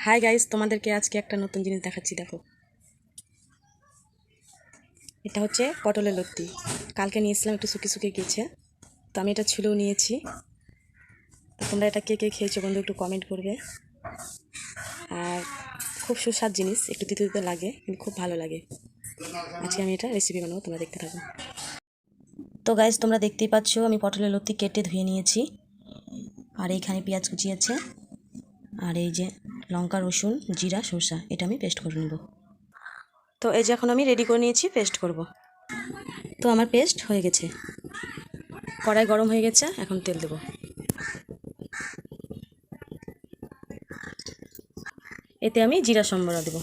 Hi guys, তোমাদেরকে আজকে একটা নতুন জিনিস দেখাচ্ছি। দেখো, এটা হচ্ছে পটলের লতি। কালকে নিয়েছিলাম, একটু শুকিয়ে শুকিয়ে গেছে, তো আমি এটা ছুলেও নিয়েছি। তো তোমরা এটা কে কে খেয়েছো বন্ধু, একটু কমেন্ট করবে। আর খুব সুস্বাদু জিনিস, একটু তিতে তিতে লাগে কিন্তু খুব ভালো লাগে। আজকে আমি এটা রেসিপি বানাবো, তোমরা দেখতে থাকো। তো গাইস, তোমরা দেখতেই পাচ্ছ আমি পটলের লতি কেটে ধুয়ে নিয়েছি। আর এইখানে পেঁয়াজ কুচি আছে, আর এই যে লঙ্কা, রসুন, জিরা, সরষা, এটা আমি পেস্ট করে নেব। তো এই যে এখন আমি রেডি করে নিয়েছি, পেস্ট করব। তো আমার পেস্ট হয়ে গেছে, কড়াই গরম হয়ে গেছে, এখন তেল দেব। এতে আমি জিরা সম্বর দেব।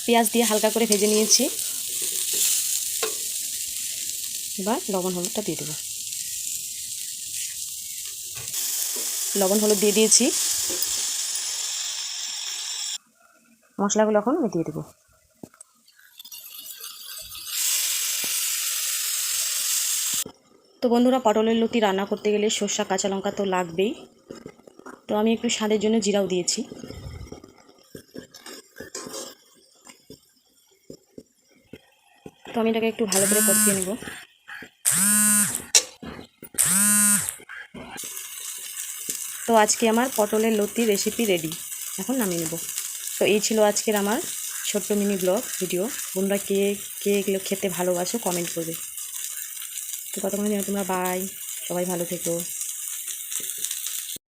পেঁয়াজ দিয়ে হালকা করে ভেজে নিয়েছি, এবার লবণ হলুদটা দিয়ে দেব। লবণ হলুদ দিয়ে দিয়েছি, মশলাগুলো এখন আমি দিয়ে দেব। তো বন্ধুরা, পটলের লতি রান্না করতে গেলে সর্ষা, কাঁচা লঙ্কা তো লাগবেই। তো আমি একটু স্বাদের জন্য জিরাও দিয়েছি। তো আমি এটাকে একটু ভালো করে কষিয়ে নেব। তো আজকে আমার পটলের লতি রেসিপি রেডি, এখন নামিয়ে নেব। তো এই ছিল আজকের আমার ছোট্ট মিনি ব্লগ ভিডিও। বন্ধুরা, কে কে এগুলো খেতে ভালোবাসো কমেন্ট করবে। তো কতক্ষণের জন্য তোমরা বাই, সবাই ভালো থেকো।